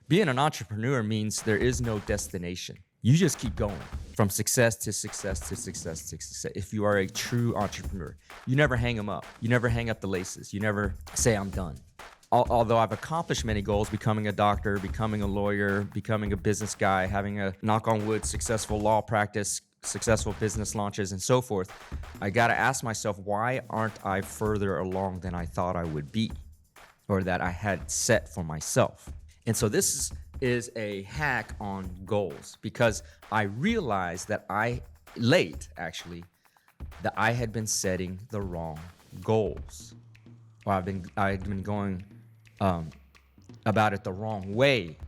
Being an entrepreneur means there is no destination. You just keep going from success to success to success to success. If you are a true entrepreneur, you never hang them up. You never hang up the laces. You never say, I'm done. Although I've accomplished many goals, becoming a doctor, becoming a lawyer, becoming a business guy, having a, knock on wood, successful law practice, successful business launches, and so forth, I got to ask myself, why aren't I further along than I thought I would be or that I had set for myself? And so this is a hack on goals, because I realized that that I had been setting the wrong goals. Or I'd been going about it the wrong way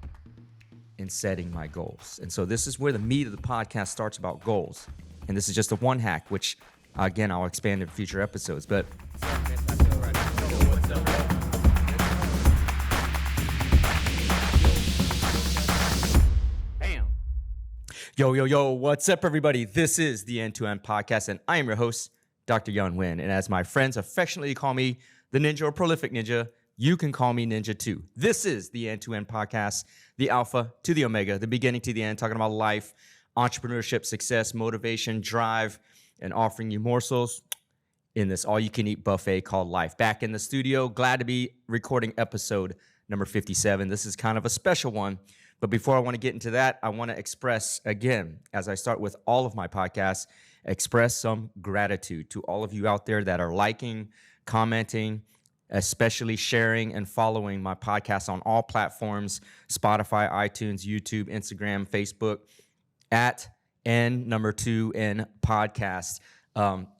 in setting my goals. And so this is where the meat of the podcast starts about goals. And this is just a one hack, which again, I'll expand in future episodes. But Yo, what's up, everybody? This is the End-to-End Podcast, and I am your host, Dr. Yun Win. And as my friends affectionately call me the Ninja or Prolific Ninja, you can call me Ninja too. This is the End-to-End Podcast, the Alpha to the Omega, the beginning to the end, talking about life, entrepreneurship, success, motivation, drive, and offering you morsels in this all-you-can-eat buffet called life. Back in the studio, glad to be recording episode number 57. This is kind of a special one. But before I want to get into that, I want to express, again, as I start with all of my podcasts, express some gratitude to all of you out there that are liking, commenting, especially sharing and following my podcast on all platforms, Spotify, iTunes, YouTube, Instagram, Facebook, at N2N podcast.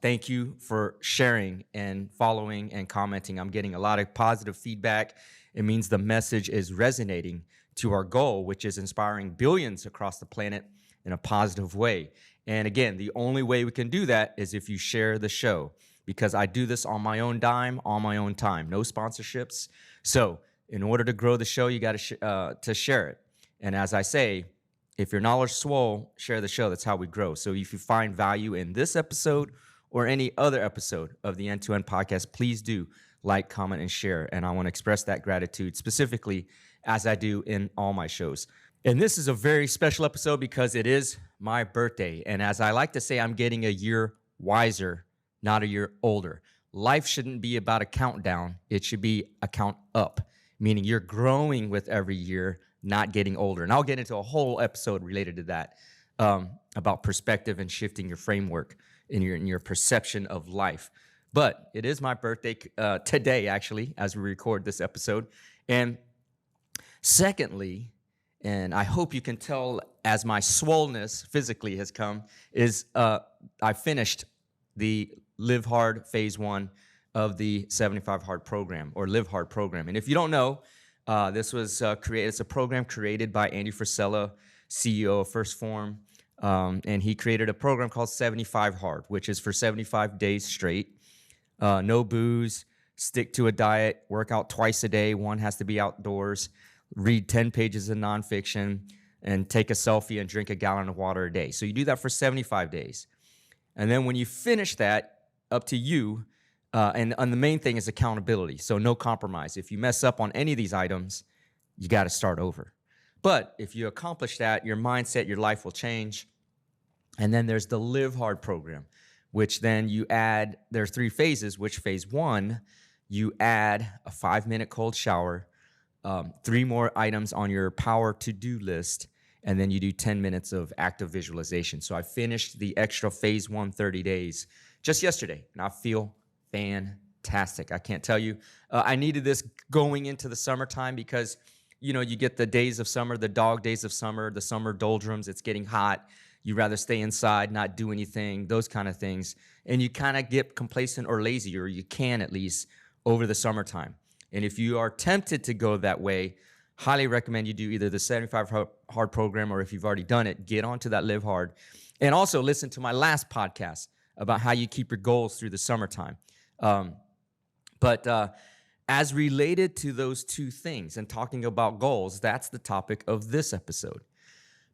Thank you for sharing and following and commenting. I'm getting a lot of positive feedback. It means the message is resonating to our goal, which is inspiring billions across the planet in a positive way. And again, the only way we can do that is if you share the show, because I do this on my own dime, on my own time, no sponsorships. So in order to grow the show, you got to share it. And as I say, if your knowledge swole, share the show. That's how we grow. So if you find value in this episode or any other episode of the End-to-End Podcast, please do like, comment, and share. And I want to express that gratitude specifically as I do in all my shows. And this is a very special episode because it is my birthday. And as I like to say, I'm getting a year wiser, not a year older. Life shouldn't be about a countdown. It should be a count up, meaning you're growing with every year, not getting older. And I'll get into a whole episode related to that, about perspective and shifting your framework in your perception of life. But it is my birthday today, actually, as we record this episode. And secondly, and I hope you can tell as my swollenness physically has come, is I finished the Live Hard Phase 1 of the 75 Hard program, or Live Hard program. And if you don't know, this was created. It's a program created by Andy Frisella, CEO of First Form, and he created a program called 75 Hard, which is for 75 days straight. No booze, stick to a diet, work out twice a day. One has to be outdoors, read 10 pages of nonfiction, and take a selfie and drink a gallon of water a day. So you do that for 75 days. And then when you finish that, up to you, and the main thing is accountability. So no compromise. If you mess up on any of these items, you got to start over. But if you accomplish that, your mindset, your life will change. And then there's the Live Hard program, which then you add, there's 3 phases, which phase 1, you add a 5-minute cold shower, 3 more items on your power to-do list, and then you do 10 minutes of active visualization. So I finished the extra phase 1 30 days just yesterday, and I feel fantastic. I can't tell you. I needed this going into the summertime because, you know, you get the days of summer, the dog days of summer, the summer doldrums, it's getting hot. You'd rather stay inside, not do anything, those kind of things. And you kind of get complacent or lazy, or you can at least, over the summertime. And if you are tempted to go that way, highly recommend you do either the 75 Hard program, or if you've already done it, get onto that Live Hard. And also listen to my last podcast about how you keep your goals through the summertime. But as related to those 2 things and talking about goals, that's the topic of this episode.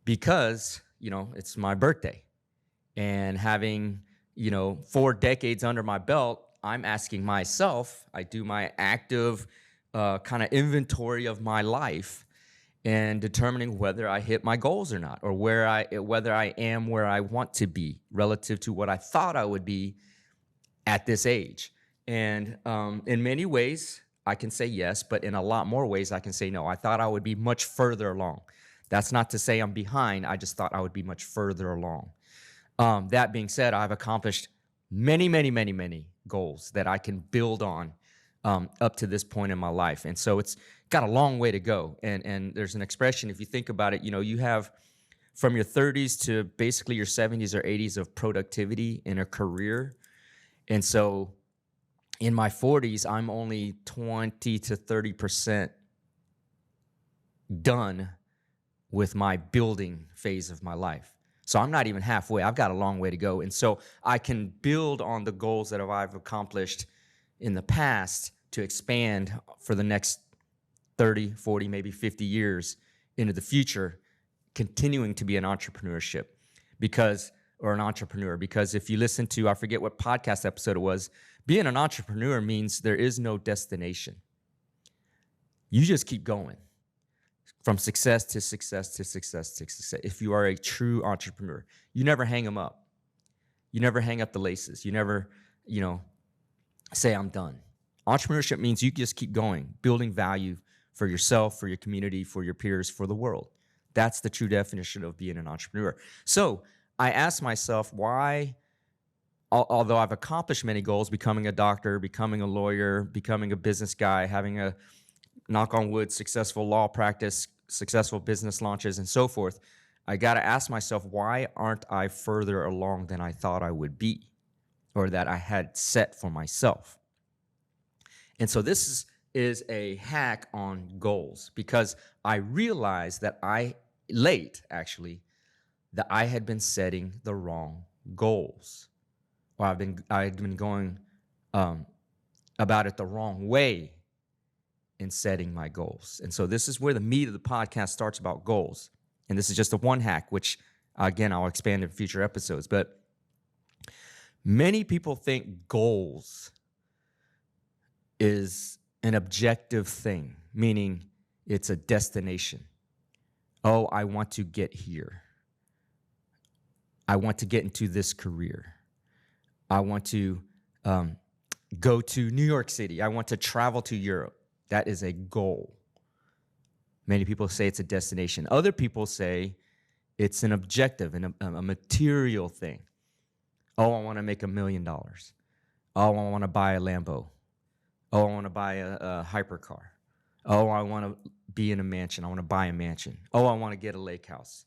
Because, you know, it's my birthday. And having, 4 decades under my belt, I'm asking myself, I do my active kind of inventory of my life, and determining whether I hit my goals or not, or whether I am where I want to be relative to what I thought I would be at this age. And in many ways, I can say yes, but in a lot more ways, I can say no. I thought I would be much further along. That's not to say I'm behind. I just thought I would be much further along. That being said, I've accomplished many, many, many, many goals that I can build on up to this point in my life. And so it's got a long way to go. And there's an expression, if you think about it, you have from your 30s to basically your 70s or 80s of productivity in a career. And so in my 40s, I'm only 20 to 30% done with my building phase of my life. So I'm not even halfway. I've got a long way to go. And so I can build on the goals that I've accomplished in the past to expand for the next 30, 40, maybe 50 years into the future, continuing to be an entrepreneur, because if you listen to, I forget what podcast episode it was, being an entrepreneur means there is no destination. You just keep going from success to success to success to success. If you are a true entrepreneur, you never hang them up. You never hang up the laces. You never, say I'm done. Entrepreneurship means you just keep going, building value for yourself, for your community, for your peers, for the world. That's the true definition of being an entrepreneur. So I asked myself why, although I've accomplished many goals, becoming a doctor, becoming a lawyer, becoming a business guy, having a, knock on wood, successful law practice, successful business launches, and so forth, I got to ask myself, why aren't I further along than I thought I would be, or that I had set for myself? And so this is a hack on goals, because I realized that I had been setting the wrong goals, or I had been going about it the wrong way in setting my goals. And so this is where the meat of the podcast starts, about goals. And this is just a one hack, which again, I'll expand in future episodes. But many people think goals is an objective thing, meaning it's a destination. Oh, I want to get here. I want to get into this career. I want to go to New York City. I want to travel to Europe. That is a goal. Many people say it's a destination. Other people say it's an objective and a material thing. Oh, I want to make $1 million. Oh, I want to buy a Lambo. Oh, I want to buy a hypercar. Oh, I want to be in a mansion. I want to buy a mansion. Oh, I want to get a lake house.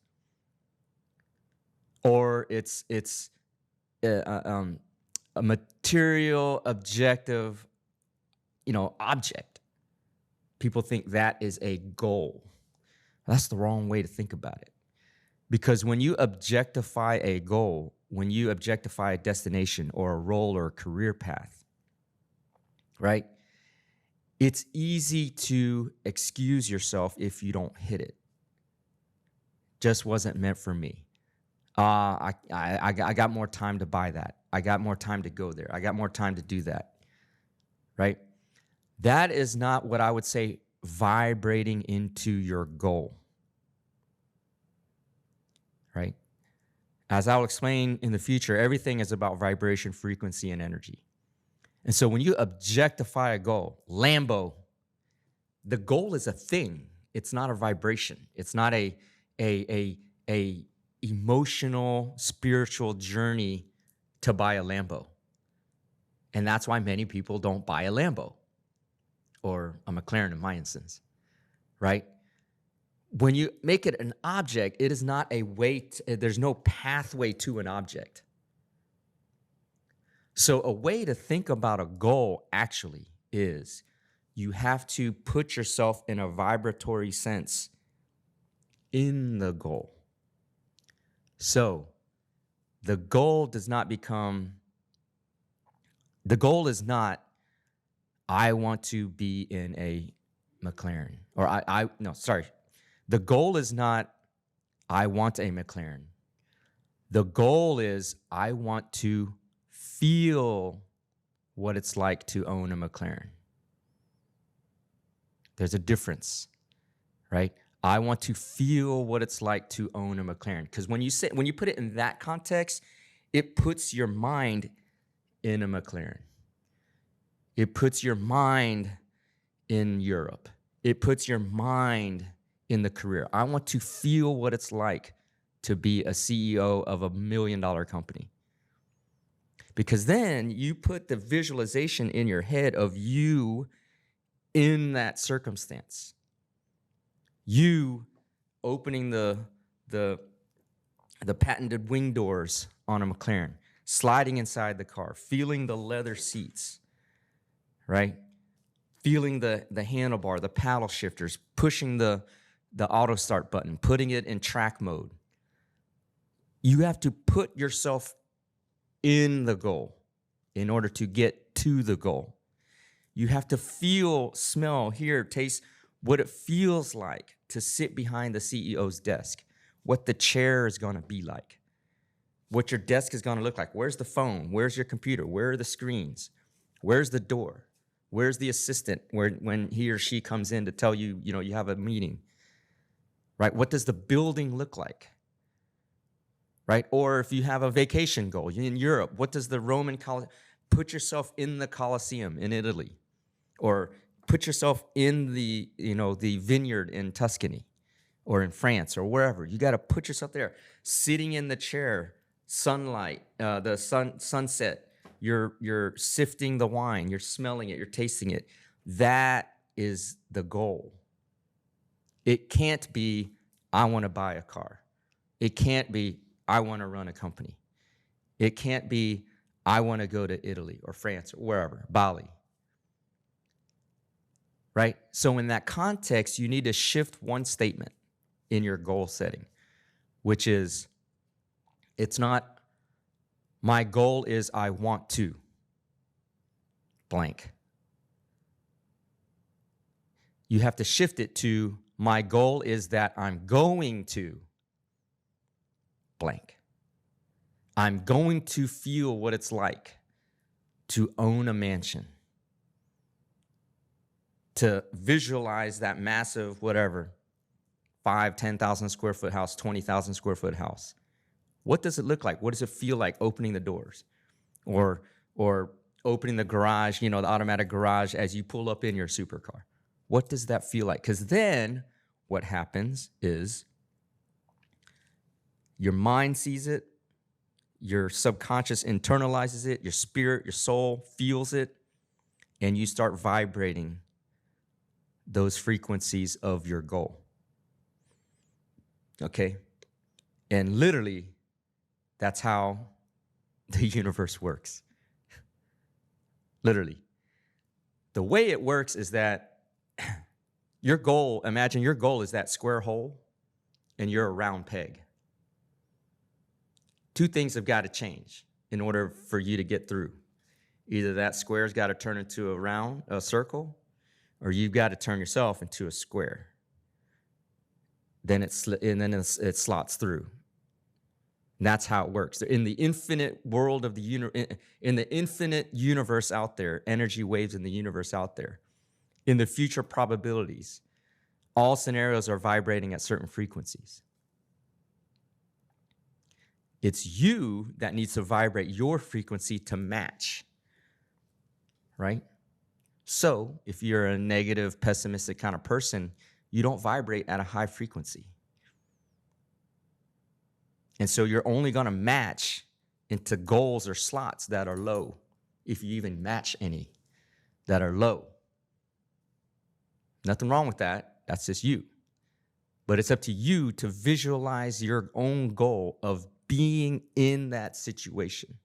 Or it's a material, objective, object. People think that is a goal. That's the wrong way to think about it. Because when you objectify a goal, when you objectify a destination or a role or a career path, right? It's easy to excuse yourself if you don't hit it. Just wasn't meant for me. I got more time to buy that. I got more time to go there. I got more time to do that, right? That is not what I would say vibrating into your goal, right? As I'll explain in the future, everything is about vibration, frequency, and energy. And so when you objectify a goal, Lambo, the goal is a thing. It's not a vibration. It's not a emotional, spiritual journey to buy a Lambo. And that's why many people don't buy a Lambo or a McLaren in my instance, right? When you make it an object, it is not a way, there's no pathway to an object. So a way to think about a goal actually is you have to put yourself in a vibratory sense in the goal. So the goal is not, I want to be in a McLaren, or the goal is not, I want a McLaren. The goal is, I want to feel what it's like to own a McLaren. There's a difference, right? I want to feel what it's like to own a McLaren. Because when you put it in that context, it puts your mind in a McLaren. It puts your mind in Europe. It puts your mind in the career. I want to feel what it's like to be a CEO of $1 million company. Because then you put the visualization in your head of you in that circumstance. You opening the patented wing doors on a McLaren, sliding inside the car, feeling the leather seats, right? Feeling the handlebar, the paddle shifters, pushing the auto start button, putting it in track mode. You have to put yourself in the goal in order to get to the goal. You have to feel, smell, hear, taste what it feels like to sit behind the CEO's desk, what the chair is going to be like, what your desk is going to look like. Where's the phone? Where's your computer? Where are the screens? Where's the door? Where's the assistant when he or she comes in to tell you, you have a meeting, right? What does the building look like, right? Or if you have a vacation goal in Europe, what does the Roman Colosseum, put yourself in the Colosseum in Italy, or put yourself in the vineyard in Tuscany or in France or wherever. You got to put yourself there, sitting in the chair, sunlight, the sunset. You're sifting the wine, you're smelling it, you're tasting it. That is the goal. It can't be, I want to buy a car. It can't be, I want to run a company. It can't be, I want to go to Italy or France or wherever, Bali. Right? So in that context, you need to shift one statement in your goal setting, which is, it's not, my goal is I want to blank. You have to shift it to, my goal is that I'm going to blank. I'm going to feel what it's like to own a mansion, to visualize that massive, whatever, 5,000, 10,000 square foot house, 20,000 square foot house. What does it look like? What does it feel like opening the doors or opening the garage, the automatic garage as you pull up in your supercar? What does that feel like? Because then what happens is your mind sees it, your subconscious internalizes it, your spirit, your soul feels it, and you start vibrating those frequencies of your goal. Okay? And literally, that's how the universe works. Literally. The way it works is that your goal, imagine your goal is that square hole and you're a round peg. Two things have got to change in order for you to get through. Either that square's got to turn into a circle, or you've got to turn yourself into a square. Then it slots through. And that's how it works. In the infinite world of in the infinite universe out there, energy waves in the universe out there, in the future probabilities, all scenarios are vibrating at certain frequencies. It's you that needs to vibrate your frequency to match, right? So if you're a negative, pessimistic kind of person, you don't vibrate at a high frequency. And so you're only going to match into goals or slots that are low, if you even match any that are low. Nothing wrong with that. That's just you. But it's up to you to visualize your own goal of being in that situation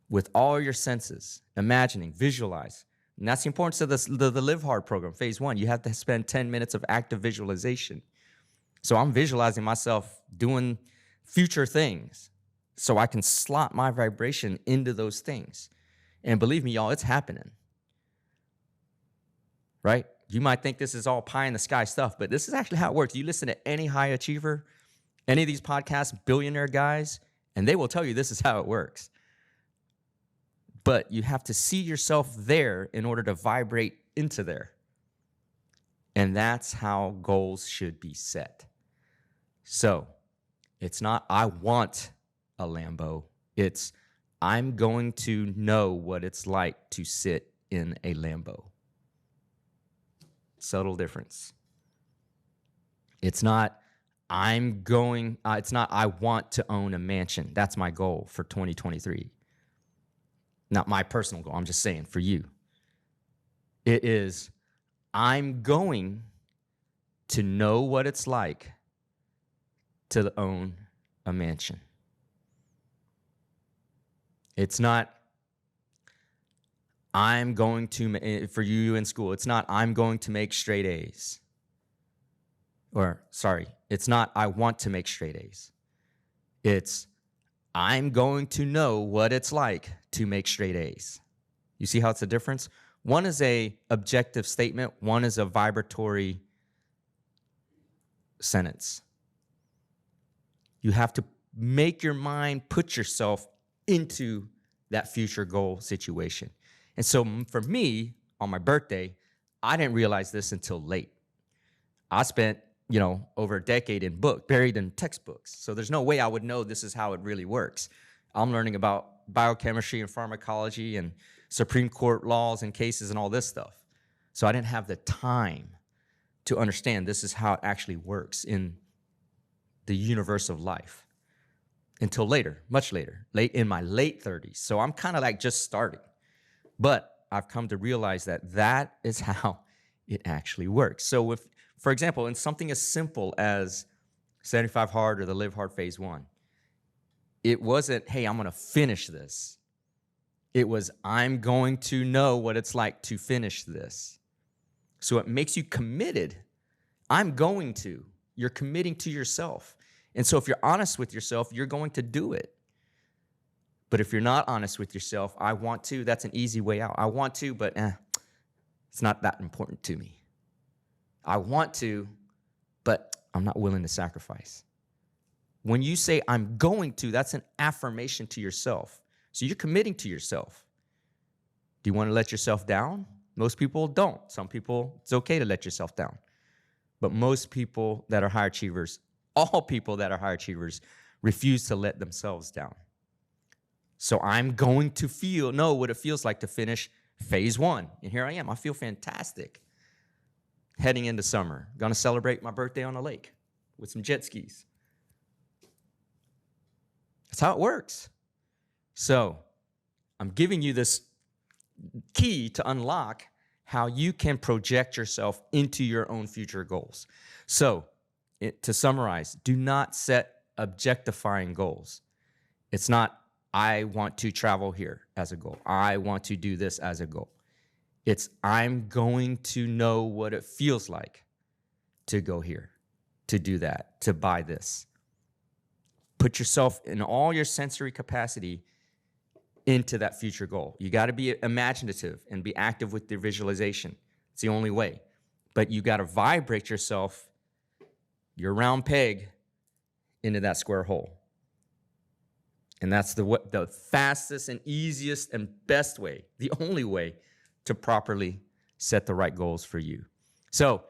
with all your senses, imagining, visualize. And that's the importance of the Live Hard program, phase 1. You have to spend 10 minutes of active visualization. So I'm visualizing myself doing future things so I can slot my vibration into those things. And believe me, y'all, it's happening. Right? You might think this is all pie in the sky stuff, but this is actually how it works. You listen to any high achiever, any of these podcasts, billionaire guys, and they will tell you this is how it works. But you have to see yourself there in order to vibrate into there. And that's how goals should be set. So it's not, I want a Lambo. It's, I'm going to know what it's like to sit in a Lambo. Subtle difference. It's not, it's not, I want to own a mansion. That's my goal for 2023. Not my personal goal. I'm just saying for you. It is, I'm going to know what it's like to own a mansion. It's not, I'm going to, for you in school, it's not, I'm going to make straight A's. Or, sorry, it's not, I want to make straight A's. It's, I'm going to know what it's like to make straight A's. You see how it's a difference? One is a objective statement. One is a vibratory sentence. You have to make your mind, put yourself into that future goal situation. And so for me, on my birthday, I didn't realize this until late. I spent, over a decade buried in textbooks. So there's no way I would know this is how it really works. I'm learning about biochemistry and pharmacology and Supreme Court laws and cases and all this stuff. So I didn't have the time to understand this is how it actually works in the universe of life until later, much later, in my late 30s. So I'm kind of like just starting. But I've come to realize that that is how it actually works. So if, for example, in something as simple as 75 Hard or the Live Hard Phase 1, it wasn't, hey, I'm going to finish this. It was, I'm going to know what it's like to finish this. So it makes you committed. I'm going to. You're committing to yourself. And so if you're honest with yourself, you're going to do it. But if you're not honest with yourself, I want to, that's an easy way out. I want to, but it's not that important to me. I want to, but I'm not willing to sacrifice. When you say I'm going to, that's an affirmation to yourself. So you're committing to yourself. Do you want to let yourself down? Most people don't. Some people, it's okay to let yourself down. But most people that are high achievers, all people that are high achievers, refuse to let themselves down. So I'm going to know what it feels like to finish phase 1. And here I am. I feel fantastic. Heading into summer. Going to celebrate my birthday on a lake with some jet skis. That's how it works. So I'm giving you this key to unlock how you can project yourself into your own future goals. So to summarize, do not set objectifying goals. It's not, I want to travel here as a goal. I want to do this as a goal. It's, I'm going to know what it feels like to go here, to do that, to buy this. Put yourself in all your sensory capacity into that future goal. You got to be imaginative and be active with the visualization. It's the only way. But you got to vibrate yourself, your round peg, into that square hole. And that's the fastest and easiest and best way, the only way to properly set the right goals for you. So,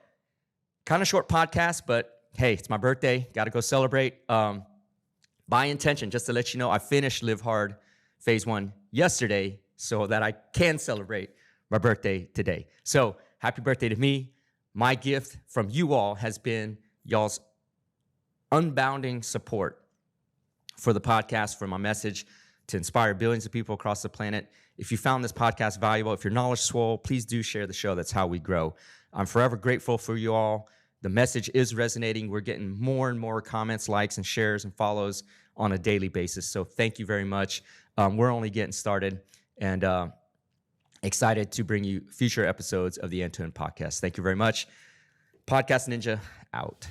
kind of short podcast, but hey, it's my birthday. Got to go celebrate. By intention, just to let you know, I finished Live Hard Phase 1 yesterday so that I can celebrate my birthday today. So, happy birthday to me. My gift from you all has been y'all's unbounding support for the podcast, for my message to inspire billions of people across the planet. If you found this podcast valuable, if your knowledge swole, please do share the show. That's how we grow. I'm forever grateful for you all. The message is resonating. We're getting more and more comments, likes, and shares and follows on a daily basis. So thank you very much. We're only getting started and excited to bring you future episodes of the End-to-End Podcast. Thank you very much. Podcast Ninja out.